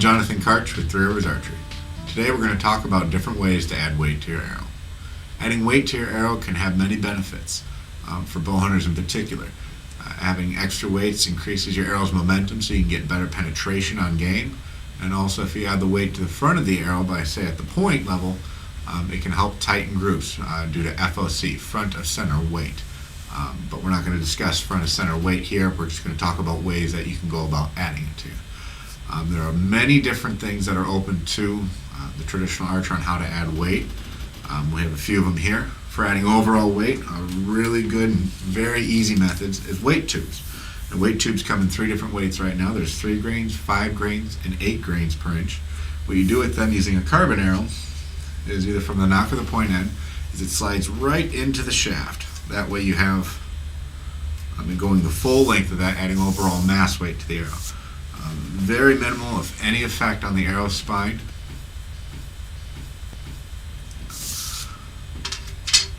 Johnathan Karch with 3Rivers Archery. Today we're going to talk about different ways to add weight to your arrow. Adding weight to your arrow can have many benefits, for bow hunters in particular. Having extra weights increases your arrow's momentum so you can get better penetration on game. And also if you add the weight to the front of the arrow by, say, at the point level, it can help tighten grooves due to F.O.C, front of center weight. But we're not going to discuss front of center weight here. We're just going to talk about ways that you can go about adding it to. There are many different things that are open to the traditional archer on how to add weight. We have a few of them here. For adding overall weight, a really good and very easy method is weight tubes. And weight tubes come in 3 different weights right now. There's 3 grains, 5 grains, and 8 grains per inch. What you do with them using a carbon arrow is either from the nock or the point end, is it slides right into the shaft. That way you have, going the full length of that, adding overall mass weight to the arrow. Very minimal, if any, effect on the arrow spine.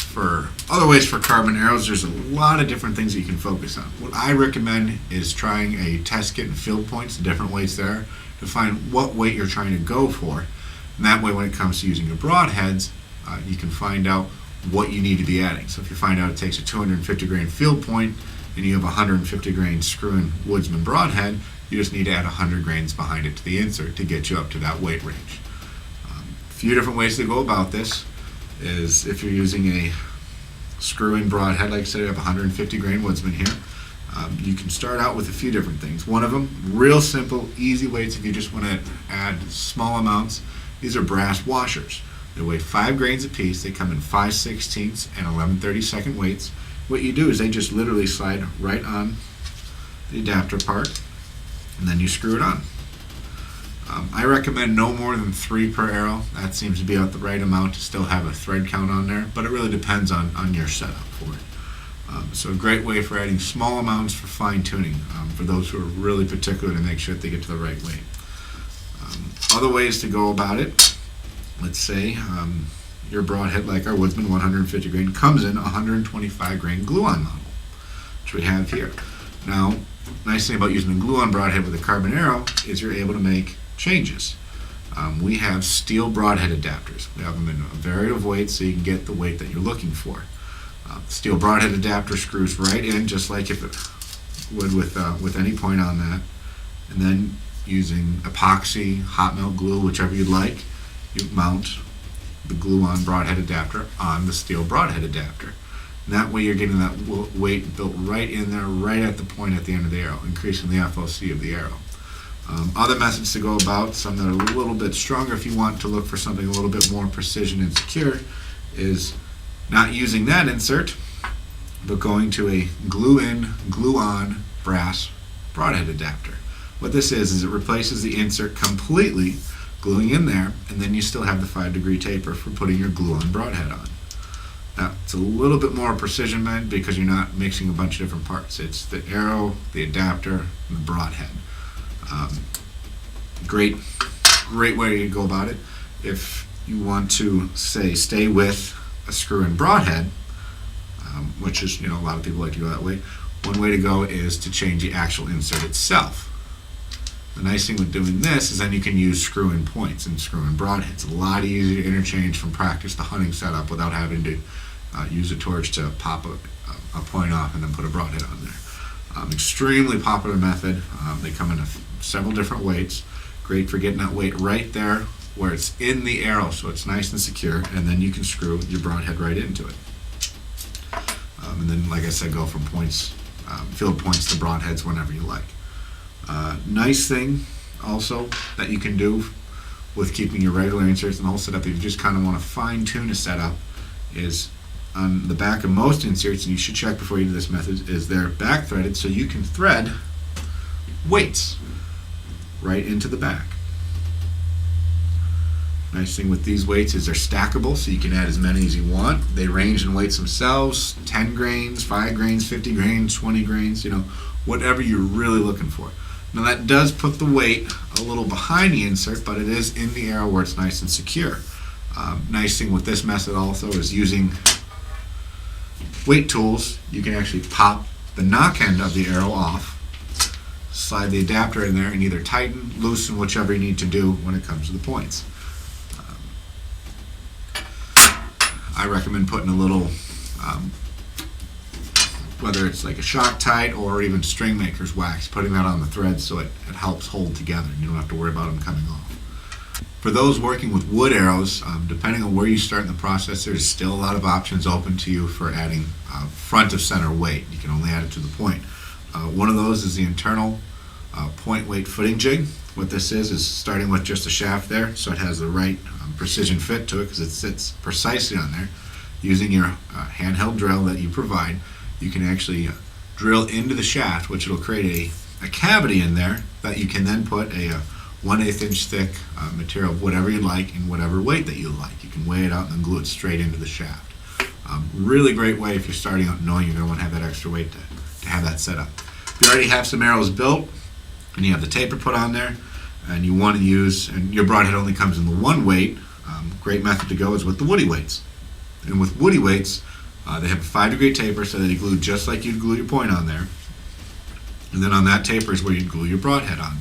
For other ways for carbon arrows, there's a lot of different things that you can focus on. What I recommend is trying a test kit and field points, the different weights there, to find what weight you're trying to go for. And that way, when it comes to using your broadheads, you can find out what you need to be adding. So if you find out it takes a 250 grain field point and you have a 150 grain screw-in woodsman broadhead, you just need to add 100 grains behind it to the insert to get you up to that weight range. A few different ways to go about this is if you're using a screw-in broadhead, like I said, I have a 150 grain woodsman here. You can start out with a few different things. One of them, real simple, easy weights if you just want to add small amounts. These are brass washers. They weigh 5 grains apiece. They come in 5/16 and 11/32 weights. What you do is they just literally slide right on the adapter part, and then you screw it on. I recommend no more than 3 per arrow. That seems to be about the right amount to still have a thread count on there, but it really depends on your setup for it. So a great way for adding small amounts for fine-tuning, for those who are really particular to make sure that they get to the right weight. Other ways to go about it, let's say your broadhead, like our woodsman 150 grain, comes in a 125 grain glue-on model, which we have here. Now, nice thing about using a glue-on broadhead with a carbon arrow is you're able to make changes. We have steel broadhead adapters. We have them in a variety of weights so you can get the weight that you're looking for. Steel broadhead adapter screws right in just like if it would with any point on that. And then using epoxy, hot melt glue, whichever you'd like, you mount the glue-on broadhead adapter on the steel broadhead adapter. And that way you're getting that weight built right in there, right at the point at the end of the arrow, increasing the F.O.C of the arrow. Other methods to go about, some that are a little bit stronger if you want to look for something a little bit more precision and secure, is not using that insert, but going to a glue-in, glue-on brass broadhead adapter. What this is it replaces the insert completely, gluing in there, and then you still have the 5-degree taper for putting your glue-on broadhead on. Now, it's a little bit more precision meant because you're not mixing a bunch of different parts. It's the arrow, the adapter, and the broadhead. Great way to go about it. If you want to, say, stay with a screw-in broadhead, which is, a lot of people like to go that way, one way to go is to change the actual insert itself. The nice thing with doing this is then you can use screw-in points and screw-in broadheads. It's a lot easier to interchange from practice to hunting setup without having to use a torch to pop a point off and then put a broadhead on there. Extremely popular method. They come in several different weights. Great for getting that weight right there where it's in the arrow, so it's nice and secure, and then you can screw your broadhead right into it. And then, like I said, go from points, field points to broadheads whenever you like. Nice thing also that you can do with keeping your regular inserts and the whole setup, if you just kind of want to fine-tune a setup, is on the back of most inserts, and you should check before you do this method, is they're back threaded so you can thread weights right into the back. Nice thing with these weights is they're stackable, so you can add as many as you want. They range in weights themselves, 10 grains, 5 grains, 50 grains, 20 grains, whatever you're really looking for. Now that does put the weight a little behind the insert, but it is in the arrow where it's nice and secure. Nice thing with this method also is using weight tools. You can actually pop the nock end of the arrow off slide the adapter in there and either tighten, loosen, whichever you need to do when it comes to the points. I recommend putting a little, whether it's like a Shoctite or even string maker's wax, putting that on the thread so it helps hold together and you don't have to worry about them coming off. For those working with wood arrows, depending on where you start in the process, there's still a lot of options open to you for adding front of center weight. You can only add it to the point. One of those is the internal point weight footing jig. What this is starting with just a shaft there, so it has the right precision fit to it because it sits precisely on there. Using your handheld drill that you provide, you can actually drill into the shaft, which will create a cavity in there that you can then put a 1/8 inch thick material of whatever you like and whatever weight that you like. You can weigh it out and then glue it straight into the shaft. Really great way if you're starting out knowing you're going to want to have that extra weight to have that set up. If you already have some arrows built and you have the taper put on there and you want to use, and your broadhead only comes in the one weight, great method to go is with the woody weights. And with woody weights, they have a 5-degree taper so that you glue just like you'd glue your point on there. And then on that taper is where you'd glue your broadhead on.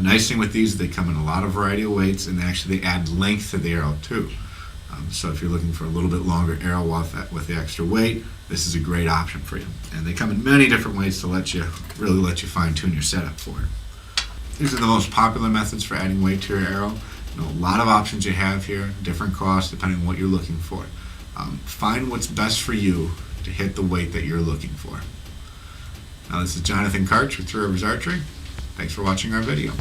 Nice thing with these, they come in a lot of variety of weights, and they add length to the arrow too. So if you're looking for a little bit longer arrow with the extra weight, this is a great option for you. And they come in many different ways to really let you fine tune your setup for it. These are the most popular methods for adding weight to your arrow. You know, a lot of options you have here, different costs depending on what you're looking for. Find what's best for you to hit the weight that you're looking for. Now, this is Johnathan Karch with 3Rivers Archery. Thanks for watching our video.